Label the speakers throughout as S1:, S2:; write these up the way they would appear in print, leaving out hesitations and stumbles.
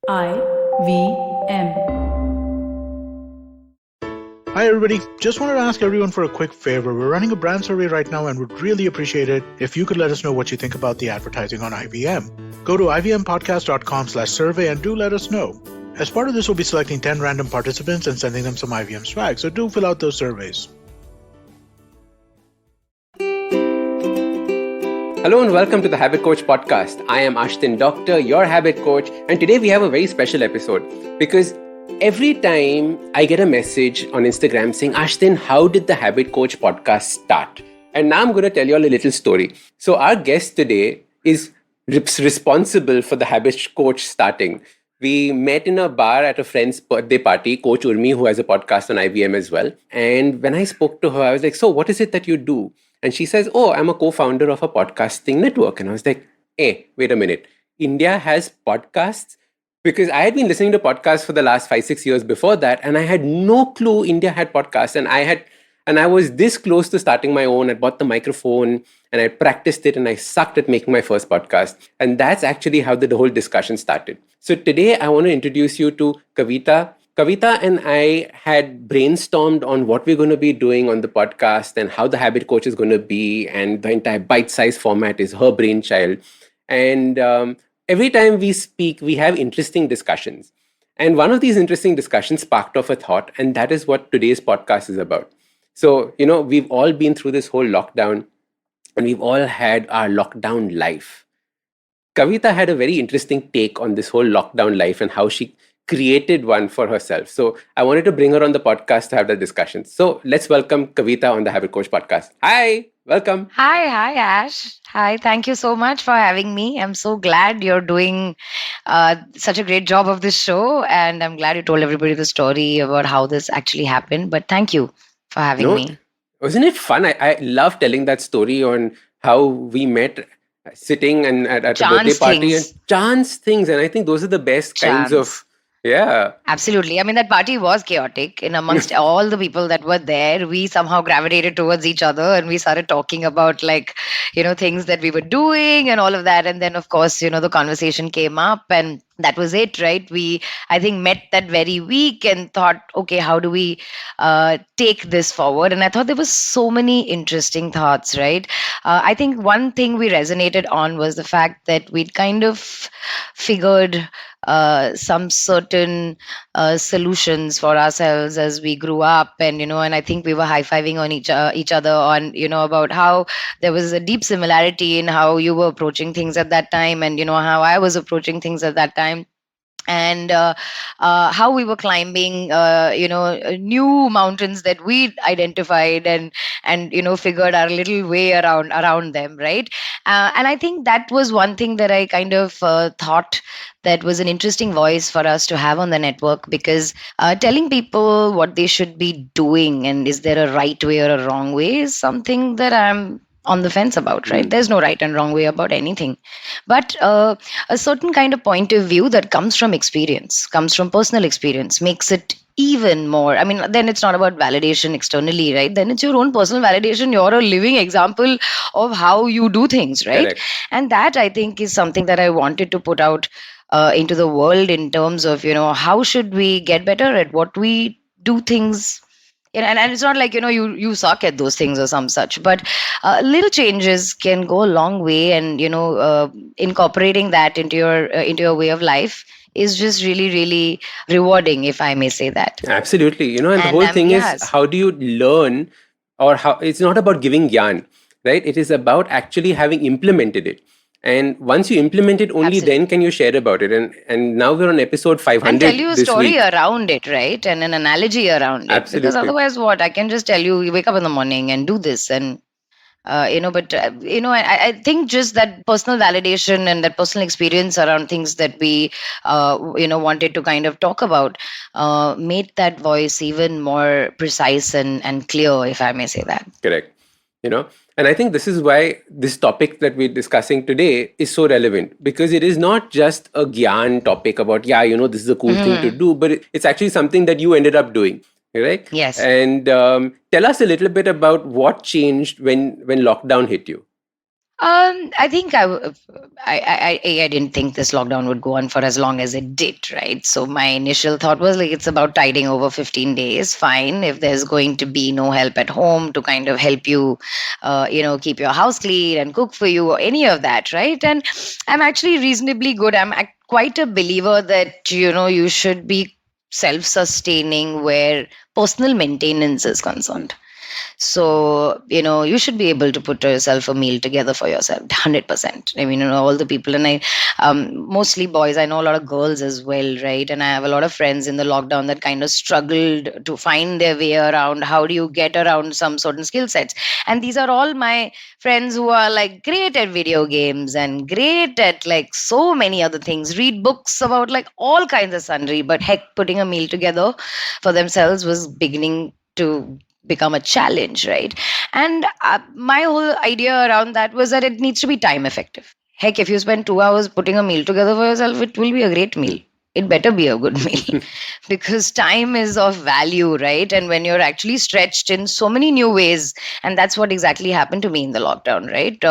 S1: IVM.
S2: Hi everybody, just wanted to ask everyone for a quick favor. We're running a brand survey right now and would really appreciate it if you could let us know what you think about the advertising on IVM. Go to ivmpodcast.com/survey and do let us know. As part of this, we'll be selecting 10 random participants and sending them some IVM swag, so do fill out those surveys.
S3: Hello and welcome to the Habit Coach Podcast. I am Ashdin Doctor, your habit coach, and today we have a very special episode because every time I get a message on Instagram saying, Ashdin, how did the Habit Coach Podcast start? And now I'm going to tell you all a little story. So our guest today is responsible for the Habit Coach starting. We met in a bar at a friend's birthday party, Coach Urmi, who has a podcast on IVM as well. And when I spoke to her, I was like, so what is it that you do? And she says, oh, I'm a co-founder of a podcasting network. And I was like, hey, wait a minute. India has podcasts? Because I had been listening to podcasts for the last 5-6 years before that, and I had no clue India had podcasts. And I was this close to starting my own. I bought the microphone and I practiced it and I sucked at making my first podcast. And that's actually how the whole discussion started. So today I want to introduce you to Kavita. Kavita and I had brainstormed on what we're going to be doing on the podcast and how the habit coach is going to be, and the entire bite-sized format is her brainchild. And every time we speak, we have interesting discussions. And one of these interesting discussions sparked off a thought, and that is what today's podcast is about. So, we've all been through this whole lockdown, and we've all had our lockdown life. Kavita had a very interesting take on this whole lockdown life and how she created one for herself. So I wanted to bring her on the podcast to have that discussion. So let's welcome Kavita on the Habit Coach Podcast. Hi, welcome.
S4: Hi, Ash. Hi, thank you so much for having me. I'm so glad you're doing such a great job of this show, and I'm glad you told everybody the story about how this actually happened. But thank you for having me.
S3: Wasn't it fun? I love telling that story on how we met sitting and at a birthday party and chance things. And I think those are the best kinds of. Yeah.
S4: Absolutely. I mean, that party was chaotic. In amongst all the people that were there, we somehow gravitated towards each other and we started talking about things that we were doing and all of that. And then, of course, the conversation came up and that was it, right? We, I think, met that very week and thought, okay, how do we take this forward? And I thought there was so many interesting thoughts, right? I think one thing we resonated on was the fact that we'd kind of figured some certain solutions for ourselves as we grew up, and I think we were high-fiving on each other on about how there was a deep similarity in how you were approaching things at that time, and how I was approaching things at that time. And how we were climbing, new mountains that we identified and figured our little way around them, right? And I think that was one thing that I kind of thought that was an interesting voice for us to have on the network, because telling people what they should be doing and is there a right way or a wrong way is something that I'm on the fence about, right? There's no right and wrong way about anything. But a certain kind of point of view that comes from experience, comes from personal experience, makes it even more. I mean, then it's not about validation externally, right? Then it's your own personal validation. You're a living example of how you do things, right?
S3: Correct.
S4: And that, I think, is something that I wanted to put out into the world in terms of, how should we get better at what we do things. And it's not like you suck at those things or some such, but little changes can go a long way, and incorporating that into your way of life is just really, really rewarding, if I may say that.
S3: Absolutely. And the whole thing is, how do you learn, or how it's not about giving gyan, right? It is about actually having implemented it. And once you implement it, only then can you share about it. And now we're on episode 500.
S4: And tell you a story around it, right? And an analogy around it.
S3: Absolutely.
S4: Because otherwise, what? I can just tell you wake up in the morning and do this, and I think just that personal validation and that personal experience around things that we wanted to kind of talk about made that voice even more precise and clear, if I may say that.
S3: Correct. And I think this is why this topic that we're discussing today is so relevant, because it is not just a gyan topic about, this is a cool thing to do, but it's actually something that you ended up doing. Right?
S4: Yes.
S3: And tell us a little bit about what changed when lockdown hit you.
S4: I think I didn't think this lockdown would go on for as long as it did, right? So my initial thought was like it's about tiding over 15 days. Fine, if there's going to be no help at home to kind of help you, keep your house clean and cook for you or any of that, right? And I'm actually reasonably good. Quite a believer that you should be self-sustaining where personal maintenance is concerned. So, you should be able to put yourself a meal together for yourself, 100%. I mean, all the people, and mostly boys, I know a lot of girls as well, right? And I have a lot of friends in the lockdown that kind of struggled to find their way around. How do you get around some certain skill sets? And these are all my friends who are like great at video games and great at like so many other things, read books about like all kinds of sundry, but heck, putting a meal together for themselves was beginning to become a challenge, right? And my whole idea around that was that it needs to be time effective. Heck, if you spend 2 hours putting a meal together for yourself, it will be a great meal. It better be a good meal because time is of value, right? And when you're actually stretched in so many new ways, and that's what exactly happened to me in the lockdown, right?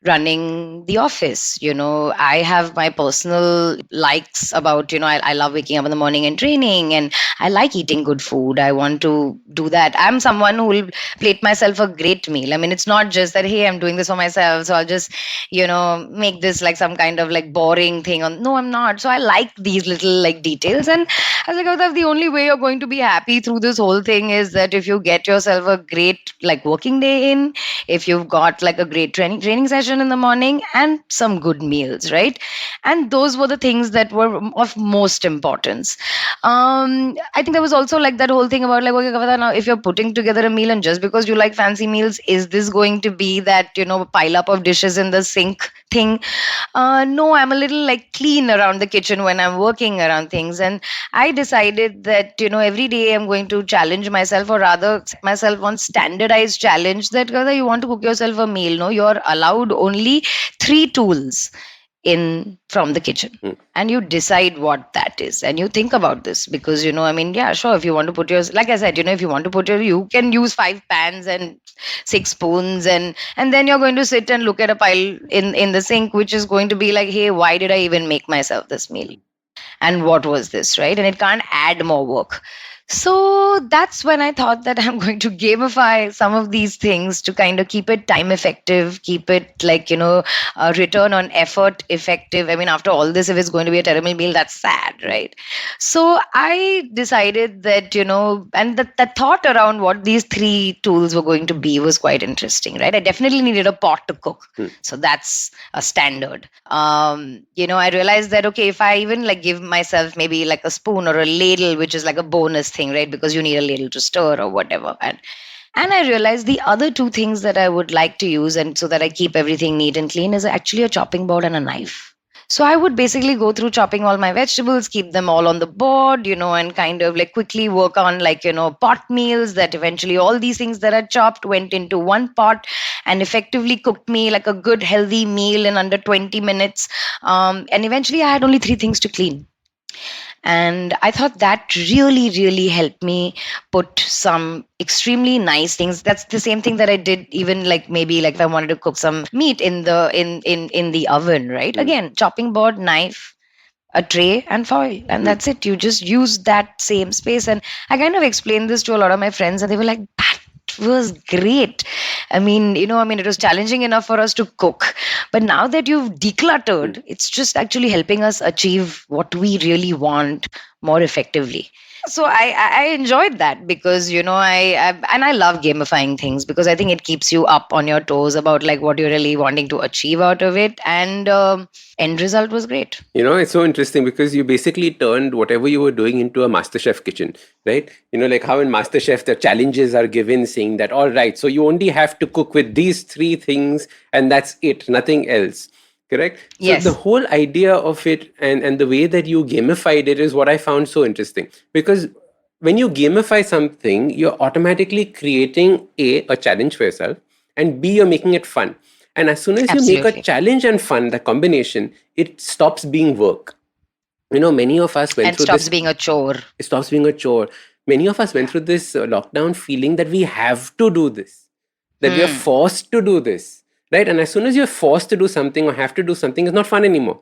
S4: Running the office. I have my personal likes about, I love waking up in the morning and training, and I like eating good food. I want to do that. I'm someone who will plate myself a great meal. I mean, it's not just that, hey, I'm doing this for myself, so I'll just, make this like some kind of like boring thing. No, I'm not. So I like these little like details. And I was like, "Avitav, the only way you're going to be happy through this whole thing is that if you get yourself a great like working day in, if you've got like a great training session in the morning and some good meals, right?" And those were the things that were of most importance. I think there was also like that whole thing about like, okay, Kavita, now if you're putting together a meal and just because you like fancy meals, is this going to be that pile up of dishes in the sink thing? No, I'm a little like clean around the kitchen when I'm working around things. And I decided that, every day I'm going to challenge myself, or rather set myself on standardized challenge that whether you want to cook yourself a meal, no, you're allowed only 3 tools in from the kitchen, and you decide what that is, and you think about this because I mean, yeah, sure, if you want to put your, like I said, if you want to put your, you can use 5 pans and 6 spoons, and then you're going to sit and look at a pile in the sink, which is going to be like, hey, why did I even make myself this meal? And what was this, right? And it can't add more work. So that's when I thought that I'm going to gamify some of these things to kind of keep it time effective, keep it like, return on effort effective. I mean, after all this, if it's going to be a terrible meal, that's sad, right? So I decided that, and the thought around what these 3 tools were going to be was quite interesting, right? I definitely needed a pot to cook. So that's a standard. I realized that, okay, if I even like give myself maybe like a spoon or a ladle, which is like a bonus thing, right? Because you need a ladle to stir or whatever. And I realized the other 2 things that I would like to use, and so that I keep everything neat and clean, is actually a chopping board and a knife. So I would basically go through chopping all my vegetables, keep them all on the board, and kind of like quickly work on like, pot meals that eventually all these things that I chopped went into one pot and effectively cooked me like a good healthy meal in under 20 minutes. And eventually I had only 3 things to clean. And I thought that really, really helped me put some extremely nice things. That's the same thing that I did even like maybe like if I wanted to cook some meat in the oven, right? Again, chopping board, knife, a tray and foil, and that's it. You just use that same space. And I kind of explained this to a lot of my friends, and they were like, that was great. I mean, it was challenging enough for us to cook, but now that you've decluttered, it's just actually helping us achieve what we really want more effectively. So I enjoyed that because I love gamifying things because I think it keeps you up on your toes about like what you're really wanting to achieve out of it, and end result was great.
S3: It's so interesting because you basically turned whatever you were doing into a MasterChef kitchen, right? Like how in MasterChef the challenges are given saying that, all right, so you only have to cook with these 3 things and that's it, nothing else. Correct?
S4: Yes.
S3: So the whole idea of it and the way that you gamified it is what I found so interesting. Because when you gamify something, you're automatically creating a challenge for yourself, and B, you're making it fun. And as soon as you make a
S4: Absolutely.
S3: challenge and fun, the combination, it stops being work. Many of us went
S4: And
S3: through
S4: stops
S3: this.
S4: being a chore.
S3: It stops being a chore. Many of us went through this lockdown feeling that we have to do this, that we are forced to do this, right? And as soon as you're forced to do something or have to do something, it's not fun anymore.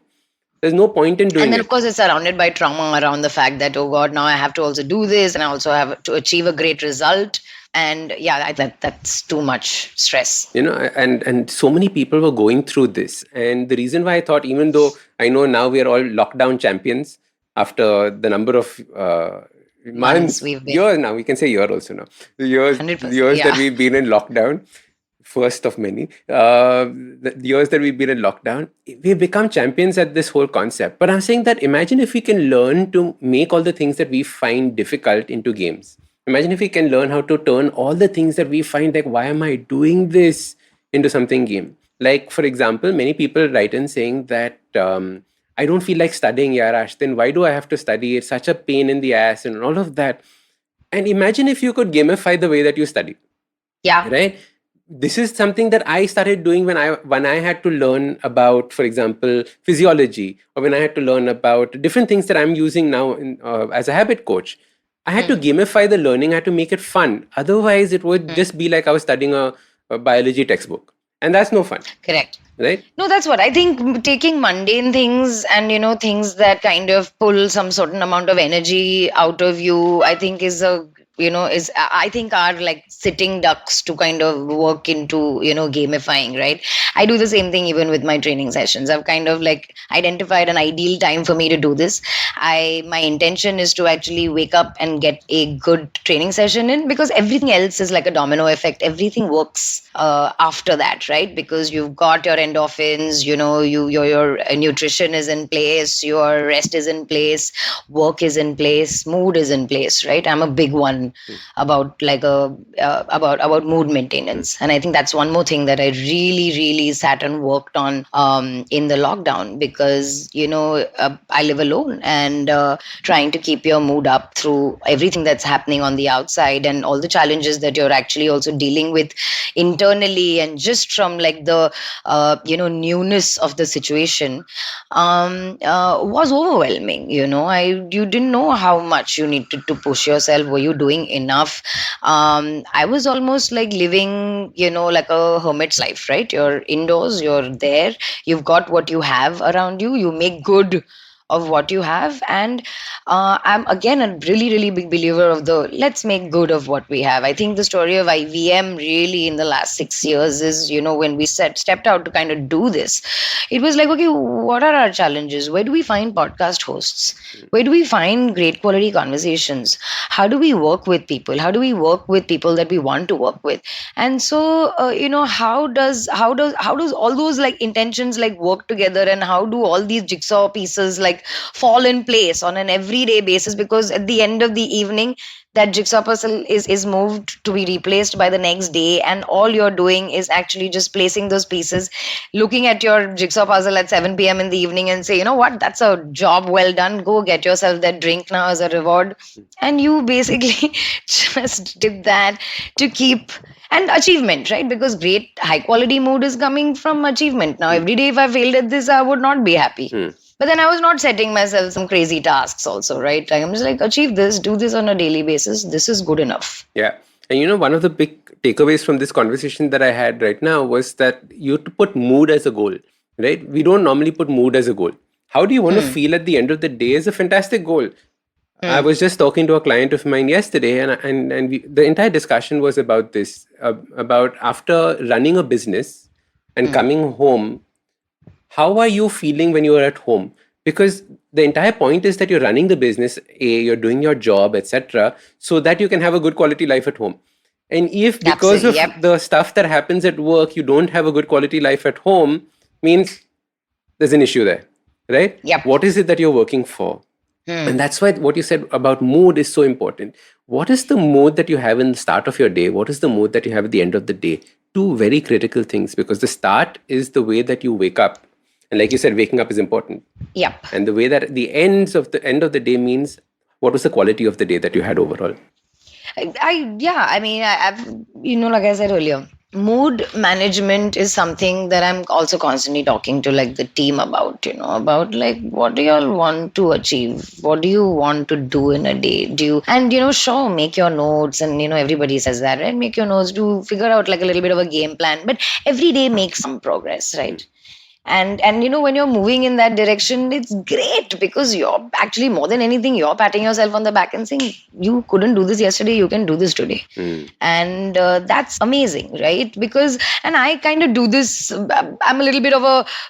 S3: There's no point in
S4: And
S3: doing
S4: then, of
S3: it.
S4: course, it's surrounded by trauma around the fact that, oh God, now I have to also do this and I also have to achieve a great result. And yeah, that's too much stress.
S3: And so many people were going through this, and the reason why I thought, even though I know now we are all lockdown champions after the number of
S4: Months
S3: months,
S4: we've been
S3: years, now we can say year also now, the years
S4: 100%.
S3: years that
S4: Yeah.
S3: we've been in lockdown, first of many, the years that we've been in lockdown, we've become champions at this whole concept. But I'm saying that imagine if we can learn to make all the things that we find difficult into games. Imagine if we can learn how to turn all the things that we find like, why am I doing this, into something game. Like, for example, many people write in saying that I don't feel like studying, Yarash. Then why do I have to study? It's such a pain in the ass and all of that. And imagine if you could gamify the way that you study,
S4: Yeah.
S3: right? This is something that I started doing when I had to learn about, for example, physiology, or when I had to learn about different things that I'm using now as a habit coach. I had to gamify the learning. I had to make it fun. Otherwise, it would just be like I was studying a biology textbook, and that's no fun,
S4: Correct.
S3: right?
S4: No, that's what I think. Taking mundane things and things that kind of pull some certain amount of energy out of you, I think is a is I think are like sitting ducks to kind of work into gamifying, right? I do the same thing even with my training sessions. I've kind of like identified an ideal time for me to do this. My intention is to actually wake up and get a good training session in, because everything else is like a domino effect. Everything works after that, right? Because you've got your endorphins, your nutrition is in place, your rest is in place, work is in place, mood is in place, right? I'm a big one about like about mood maintenance, and I think that's one more thing that I really sat and worked on in the lockdown, because I live alone, and trying to keep your mood up through everything that's happening on the outside and all the challenges that you're actually also dealing with internally, and just from like the newness of the situation was overwhelming. You didn't know how much you needed to push yourself. Were you doing enough? I was almost like living like a hermit's life, right? You're indoors, you're there, you've got what you have around you, you make good of what you have. And I'm again a really big believer of the let's make good of what we have. I think the story of IVM really in the last 6 years is, when we stepped out to kind of do this, it was like, okay, what are our challenges? Where do we find podcast hosts? Where do we find great quality conversations? How do we work with people? How do we work with people that we want to work with? And so how does all those like intentions like work together, and how do all these jigsaw pieces like fall in place on an everyday basis? Because at the end of the evening, that jigsaw puzzle is moved to be replaced by the next day, and all you're doing is actually just placing those pieces, looking at your jigsaw puzzle at 7 p.m. in the evening and say, you know what, that's a job well done, go get yourself that drink now as a reward. And you basically just did that to keep and achievement, right? Because great high quality mood is coming from achievement. Now every day if I failed at this, I would not be happy. But then I was not setting myself some crazy tasks also, right? Like, I'm just like, achieve this, do this on a daily basis. This is good enough.
S3: Yeah. And one of the big takeaways from this conversation that I had right now was that you have to put mood as a goal, right? We don't normally put mood as a goal. How do you want to feel at the end of the day is a fantastic goal. I was just talking to a client of mine yesterday, and the entire discussion was about this, about after running a business and coming home, how are you feeling when you are at home? Because the entire point is that you're running the business, you're doing your job, etc., so that you can have a good quality life at home. And if because
S4: Absolutely.
S3: of
S4: Yep.
S3: the stuff that happens at work, you don't have a good quality life at home, means there's an issue there, right?
S4: Yep.
S3: What is it that you're working for? And that's why what you said about mood is so important. What is the mood that you have in the start of your day? What is the mood that you have at the end of the day? Two very critical things, because the start is the way that you wake up. And like you said, waking up is important.
S4: Yep.
S3: And the way that the end of the day means what was the quality of the day that you had overall.
S4: I mean, I've like I said earlier, mood management is something that I'm also constantly talking to like the team about, about like what do you all want to achieve? What do you want to do in a day? And sure, make your notes, and everybody says that, right? Make your notes, do figure out like a little bit of a game plan, but every day make some progress, right? And when you're moving in that direction, it's great because you're actually, more than anything, you're patting yourself on the back and saying, you couldn't do this yesterday, you can do this today. And that's amazing, right? Because, and I kind of do this, I'm a little bit of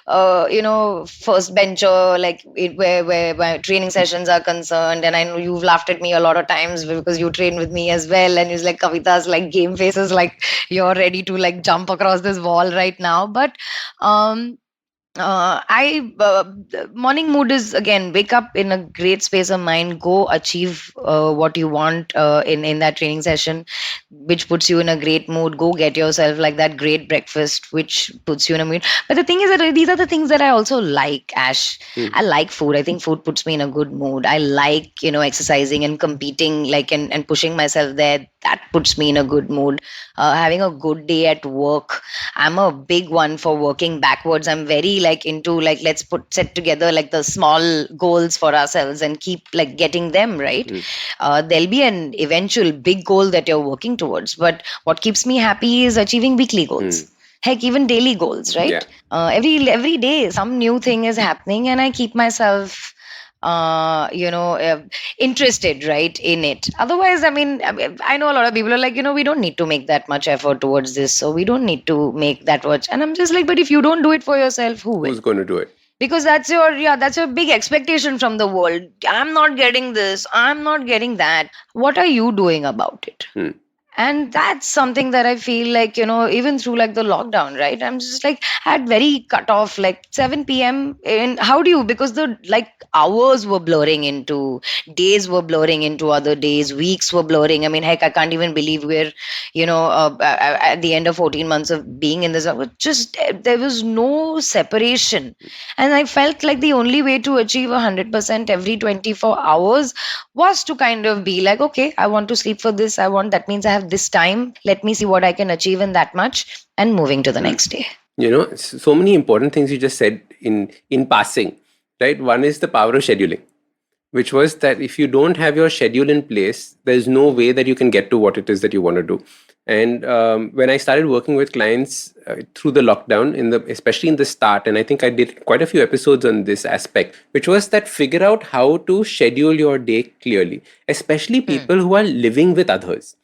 S4: a first bencher, like where my training sessions are concerned, and I know you've laughed at me a lot of times because you train with me as well, and it's like Kavita's like game faces, like you're ready to like jump across this wall right now. But I morning mood is, again, wake up in a great space of mind, go achieve what you want in that training session, which puts you in a great mood. Go get yourself like that great breakfast, which puts you in a mood. But the thing is that these are the things that I also like, Ash. I like food. I think food puts me in a good mood. I like exercising and competing, like and pushing myself there. That puts me in a good mood. Having a good day at work. I'm a big one for working backwards. I'm very like into like, let's set together like the small goals for ourselves and keep like getting them right. There'll be an eventual big goal that you're working towards, but what keeps me happy is achieving weekly goals. Heck, even daily goals, right? Every day some new thing is happening, and I keep myself interested, right, in it. Otherwise, I know a lot of people are like, we don't need to make that much effort towards this, so we don't need to make that much. And I'm just like, but if you don't do it for yourself, who will?
S3: Who's going to do it?
S4: Because that's your big expectation from the world. I'm not getting this, I'm not getting that. What are you doing about it? And that's something that I feel like, even through like the lockdown, right? I'm just like, had very cut off, like 7 p.m. And how do you, because the like hours were blurring into, days were blurring into other days, weeks were blurring. I mean, heck, I can't even believe we're, at the end of 14 months of being in this, just there was no separation. And I felt like the only way to achieve 100% every 24 hours was to kind of be like, okay, I want to sleep for this. That means I have this time. Let me see what I can achieve in that much, and moving to the next day.
S3: So many important things you just said in passing, right? One is the power of scheduling, which was that if you don't have your schedule in place, there's no way that you can get to what it is that you want to do. And when I started working with clients through the lockdown, especially in the start, and I think I did quite a few episodes on this aspect, which was that figure out how to schedule your day clearly, especially people who are living with others.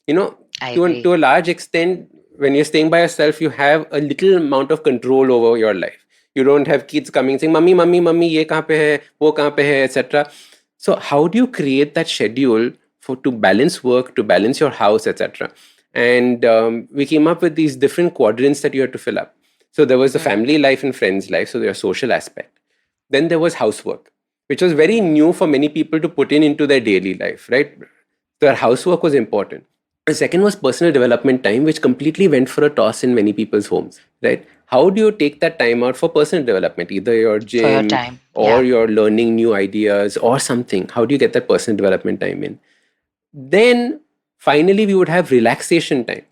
S3: To a large extent, when you're staying by yourself, you have a little amount of control over your life. You don't have kids coming saying, "Mummy, mummy, mummy, ye kahan pe hai, wo kahan pe hai," etc. So how do you create that schedule to balance work, to balance your house, etc.? And we came up with these different quadrants that you had to fill up. So there was the family life and friends life, so their social aspect. Then there was housework, which was very new for many people to put into their daily life, right? Their housework was important. The second was personal development time, which completely went for a toss in many people's homes, right? How do you take that time out for personal development? Either your gym or you're learning new ideas or something. How do you get that personal development time in? Then finally, we would have relaxation time,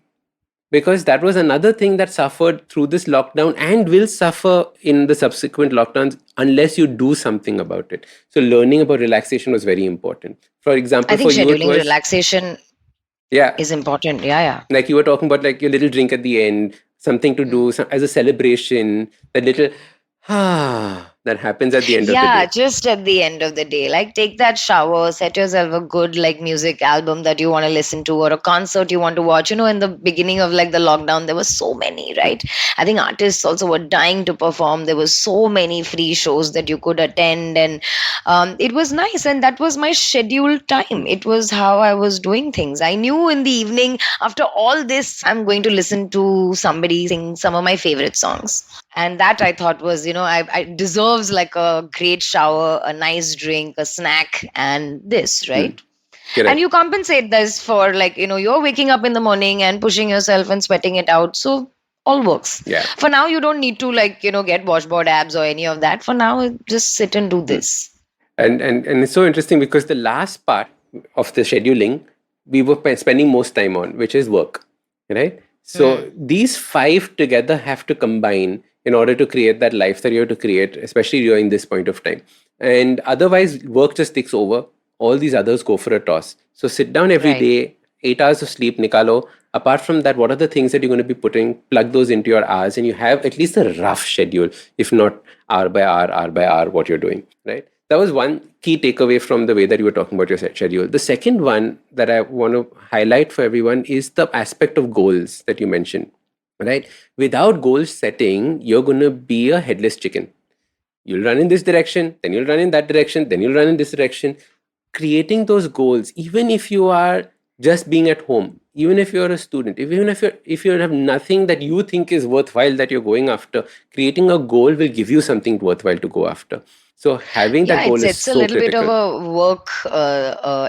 S3: because that was another thing that suffered through this lockdown and will suffer in the subsequent lockdowns unless you do something about it. So learning about relaxation was very important. For example,
S4: I think
S3: for you,
S4: scheduling relaxation is important.
S3: Like you were talking about, like your little drink at the end, something to do as a celebration, that little that happens at the end of the day.
S4: Yeah, just at the end of the day. Like take that shower, set yourself a good like music album that you want to listen to, or a concert you want to watch. In the beginning of like the lockdown, there were so many, right? I think artists also were dying to perform. There was so many free shows that you could attend, and it was nice. And that was my scheduled time. It was how I was doing things. I knew in the evening, after all this, I'm going to listen to somebody sing some of my favorite songs. And that I thought was, I deserves like a great shower, a nice drink, a snack, and this, right? And you compensate this for like, you're waking up in the morning and pushing yourself and sweating it out. So all works. For now, you don't need to like, get washboard abs or any of that. For now, just sit and do this.
S3: And it's so interesting because the last part of the scheduling, we were spending most time on, which is work, right? So these five together have to combine in order to create that life that you have to create, especially during this point of time. And otherwise, work just takes over. All these others go for a toss. So sit down every
S4: Right.
S3: day, 8 hours of sleep, nikalo. Apart from that, what are the things that you're going to be putting? Plug those into your hours, and you have at least a rough schedule, if not hour by hour, what you're doing, right? That was one key takeaway from the way that you were talking about your set schedule. The second one that I want to highlight for everyone is the aspect of goals that you mentioned, right? Without goal setting, you're going to be a headless chicken. You'll run in this direction, then you'll run in that direction, then you'll run in this direction. Creating those goals, even if you are just being at home, even if you're a student, even if you have nothing that you think is worthwhile that you're going after, creating a goal will give you something worthwhile to go after. So having that
S4: Yeah, it
S3: goal is
S4: sets a
S3: so
S4: little bit of
S3: critical.
S4: a work.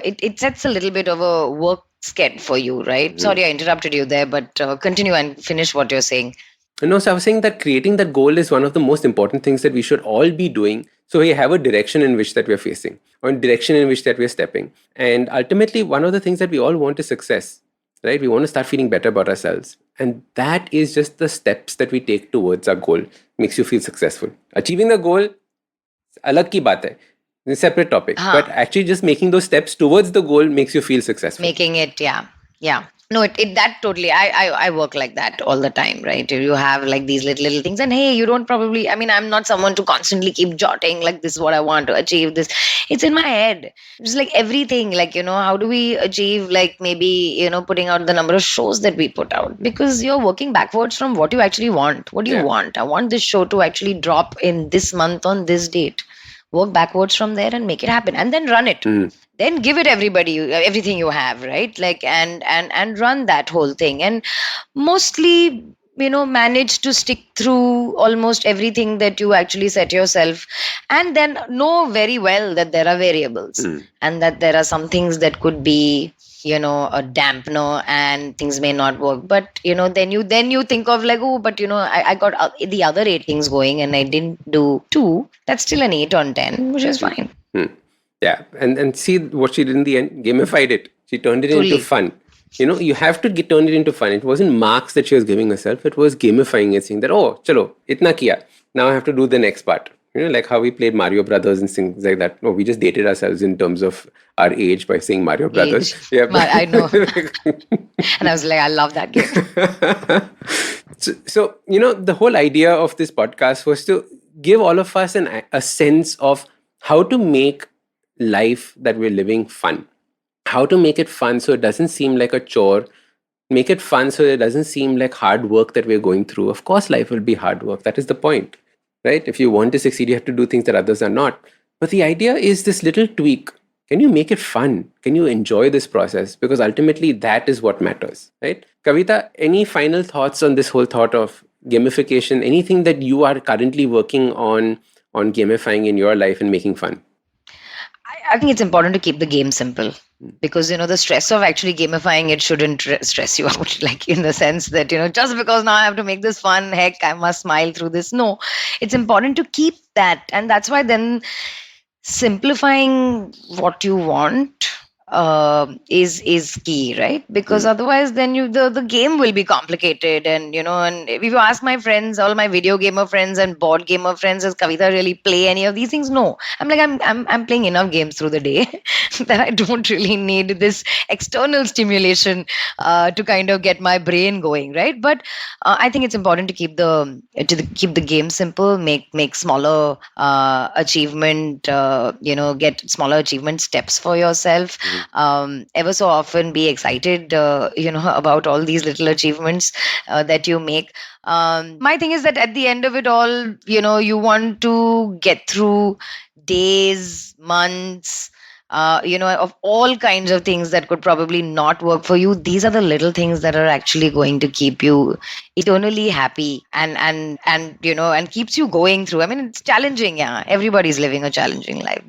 S4: It sets a little bit of a work schedule for you, right?
S3: Mhm.
S4: Sorry, I interrupted you there, but continue and finish what you're saying.
S3: No, so I was saying that creating that goal is one of the most important things that we should all be doing. So we have a direction in which that we're facing, or a direction in which that we're stepping. And ultimately, one of the things that we all want is success, right? We want to start feeling better about ourselves. And that is just the steps that we take towards our goal makes you feel successful. Achieving the goal, alag ki baat hai. It's a separate topic.
S4: Huh.
S3: But actually just making those steps towards the goal makes you feel successful.
S4: Making it, yeah. No, it that totally. I work like that all the time, right? You have like these little things, and hey, you don't probably. I mean, I'm not someone to constantly keep jotting like this is what I want to achieve. This, it's in my head. It's like everything. Like how do we achieve like maybe putting out the number of shows that we put out, because you're working backwards from what you actually want. What do you
S3: Yeah.
S4: want? I want this show to actually drop in this month on this date. Work backwards from there and make it happen, and then run it. Then give it everything you have, right? Like and run that whole thing, and mostly manage to stick through almost everything that you actually set yourself, and then know very well that there are variables, and that there are some things that could be a dampener and things may not work, but then you think of like, oh, but I got the other 8 things going and I didn't do 2. That's still an 8 on 10, which is fine.
S3: Yeah, and see what she did in the end, gamified it. She turned it into
S4: Truly.
S3: fun. You have to turn it into fun. It wasn't marks that she was giving herself. It was gamifying it, saying that, oh, chalo, itna kiya. Now I have to do the next part. Like how we played Mario Brothers and things like that. No, we just dated ourselves in terms of our age by saying Mario Brothers.
S4: Age.
S3: Yeah.
S4: I know. And I was like, I love that game.
S3: So, the whole idea of this podcast was to give all of us a sense of how to make life that we're living fun. How to make it fun so it doesn't seem like a chore. Make it fun so it doesn't seem like hard work that we're going through. Of course, life will be hard work. That is the point, right? If you want to succeed, you have to do things that others are not. But the idea is this little tweak. Can you make it fun? Can you enjoy this process? Because ultimately, that is what matters, right? Kavita, any final thoughts on this whole thought of gamification? Anything that you are currently working on gamifying in your life and making fun?
S4: I think it's important to keep the game simple, because the stress of actually gamifying it shouldn't stress you out, like in the sense that just because now I have to make this fun, heck, I must smile through this. No, it's important to keep that, and that's why then simplifying what you want is key, right? Because otherwise then the game will be complicated, and if you ask my friends, all my video gamer friends and board gamer friends, does Kavita really play any of these things? No. I'm like, I'm playing enough games through the day that I don't really need this external stimulation to kind of get my brain going, right? But I think it's important to keep the game simple, make smaller achievement, get smaller achievement steps for yourself. Ever so often be excited about all these little achievements that you make. My thing is that at the end of it all, you want to get through days, months, of all kinds of things that could probably not work for you. These are the little things that are actually going to keep you eternally happy, and keeps you going through. I mean, it's challenging. Yeah, everybody's living a challenging life.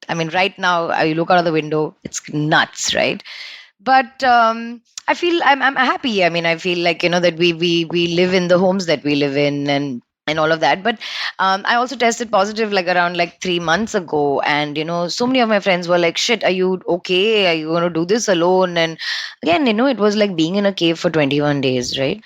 S4: I mean, right now, you look out of the window, it's nuts, right? But I feel I'm happy. I mean, I feel like that we live in the homes that we live in, and and all of that. But I also tested positive like around like 3 months ago, and so many of my friends were like, shit, are you okay, are you going to do this alone? And again, it was like being in a cave for 21 days, right?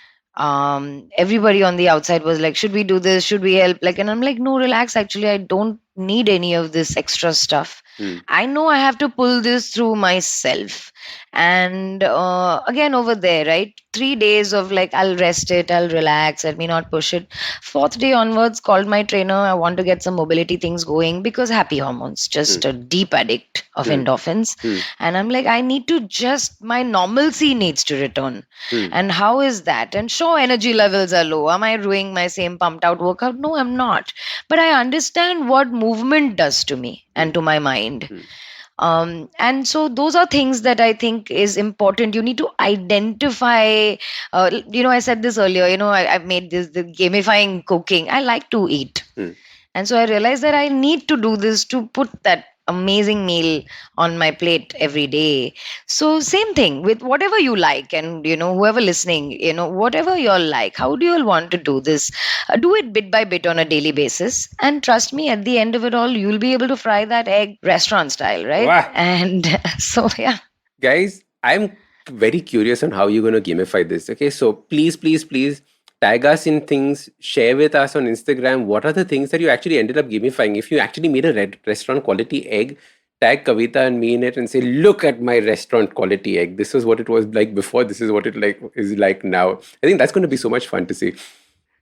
S4: Everybody on the outside was like, should we do this, should we help, like, and I'm like, no, relax, actually I don't need any of this extra stuff. I know I have to pull this through myself. And again, over there, right, 3 days of like, I'll rest it, I'll relax, let me not push it. Fourth day onwards, called my trainer, I want to get some mobility things going, because happy hormones, just a deep addict of endorphins. And I'm like, I need to just, my normalcy needs to return. And how is that? And sure, energy levels are low. Am I doing my same pumped out workout? No, I'm not. But I understand what movement does to me and to my mind. And so those are things that I think is important. You need to identify, I said this earlier, I've made the gamifying cooking. I like to eat. And so I realized that I need to do this to put that amazing meal on my plate every day. So same thing with whatever you like, and whoever listening, whatever you all like, how do you all want to do this? Do it bit by bit on a daily basis, and trust me, at the end of it all, you'll be able to fry that egg restaurant style, right?
S3: Wow.
S4: And so yeah,
S3: Guys, I'm very curious on how you're going to gamify this. Okay, so please tag us in things, share with us on Instagram what are the things that you actually ended up gamifying. If you actually made a restaurant quality egg, tag Kavita and me in it and say, look at my restaurant quality egg. This is what it was like before. This is what it is like now. I think that's going to be so much fun to see.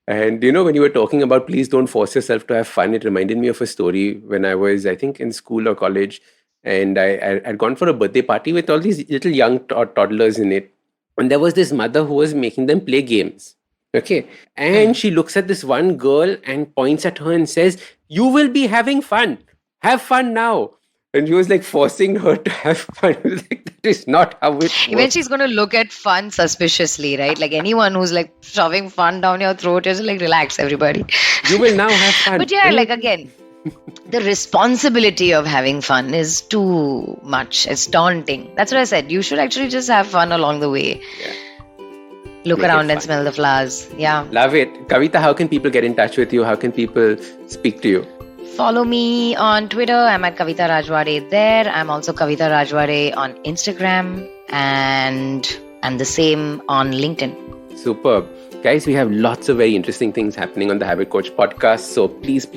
S3: And when you were talking about please don't force yourself to have fun, it reminded me of a story when I was, I think, in school or college. And I'd gone for a birthday party with all these little young toddlers in it. And there was this mother who was making them play games. Okay. And she looks at this one girl and points at her and says, you will be having fun. Have fun now. And she was like forcing her to have fun. Like, that is not how it works.
S4: Even she's going to look at fun suspiciously, right? Like anyone who's like shoving fun down your throat is like, relax, everybody.
S3: You will now have fun.
S4: But yeah, like again, the responsibility of having fun is too much. It's daunting. That's what I said. You should actually just have fun along the way.
S3: Yeah.
S4: Look around and smell the flowers. Yeah.
S3: Love it. Kavita, how can people get in touch with you? How can people speak to you?
S4: Follow me on Twitter. I'm at Kavita Rajwade there. I'm also Kavita Rajwade on Instagram, and the same on LinkedIn.
S3: Superb. Guys, we have lots of very interesting things happening on the Habit Coach podcast. So please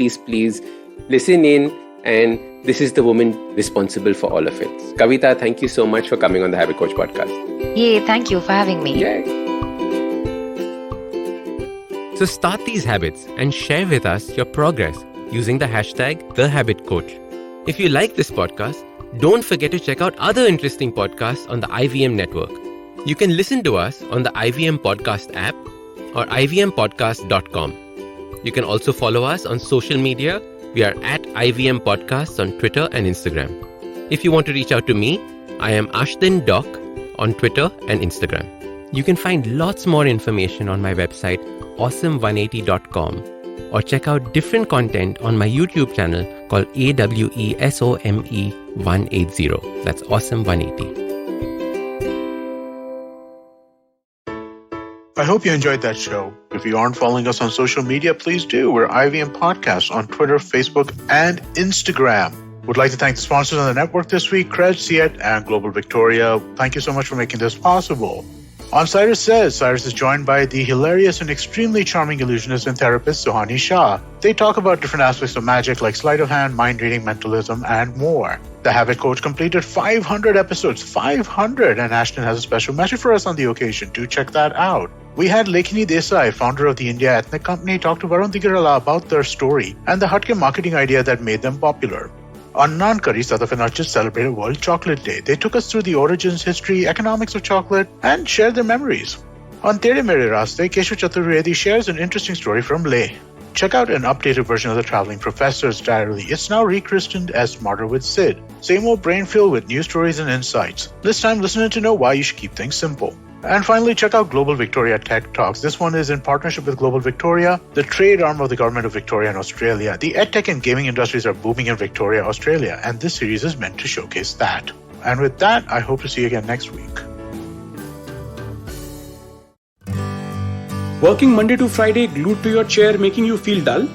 S3: listen in. And this is the woman responsible for all of it. Kavita, thank you so much for coming on the Habit Coach podcast.
S4: Yay, thank you for having me.
S3: Yay. So start these habits and share with us your progress using the hashtag #TheHabitCoach. If you like this podcast, don't forget to check out other interesting podcasts on the IVM network. You can listen to us on the IVM Podcast app or ivmpodcast.com. You can also follow us on social media. We are at IVM Podcasts on Twitter and Instagram. If you want to reach out to me, I am Ashdin Doc on Twitter and Instagram. You can find lots more information on my website, awesome180.com, or check out different content on my YouTube channel called AWESOME180. That's Awesome180.
S2: I hope you enjoyed that show. If you aren't following us on social media, please do. We're IVM Podcasts on Twitter, Facebook, and Instagram. Would like to thank the sponsors on the network this week, Cred, Siet, and Global Victoria. Thank you so much for making this possible. On Cyrus Says, Cyrus is joined by the hilarious and extremely charming illusionist and therapist Suhani Shah. They talk about different aspects of magic like sleight of hand, mind reading, mentalism, and more. The Habit Coach completed 500 episodes, 500, and Ashdin has a special message for us on the occasion. Do check that out. We had Lekini Desai, founder of the India Ethnic Company, talk to Varun Digarala about their story and the Hatke marketing idea that made them popular. On Nankari, Sadaf and Archit celebrated World Chocolate Day. They took us through the origins, history, economics of chocolate, and shared their memories. On Tere Mere Raste, Keshu Chaturvedi shares an interesting story from Leh. Check out an updated version of the Traveling Professor's Diary. It's now rechristened as Smarter with Sid. Same old brain filled with new stories and insights. This time, listening to know why you should keep things simple. And finally, check out Global Victoria Tech Talks. This one is in partnership with Global Victoria, the trade arm of the Government of Victoria and Australia. The edtech and gaming industries are booming in Victoria, Australia, and this series is meant to showcase that. And with that, I hope to see you again next week.
S1: Working Monday to Friday glued to your chair making you feel dull?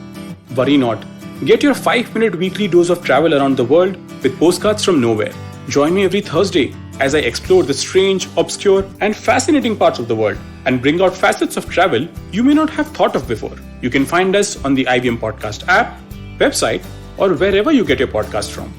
S1: Worry not. Get your 5-minute weekly dose of travel around the world with Postcards from Nowhere. Join me every Thursday as I explore the strange, obscure, and fascinating parts of the world and bring out facets of travel you may not have thought of before. You can find us on the IVM Podcast app, website, or wherever you get your podcast from.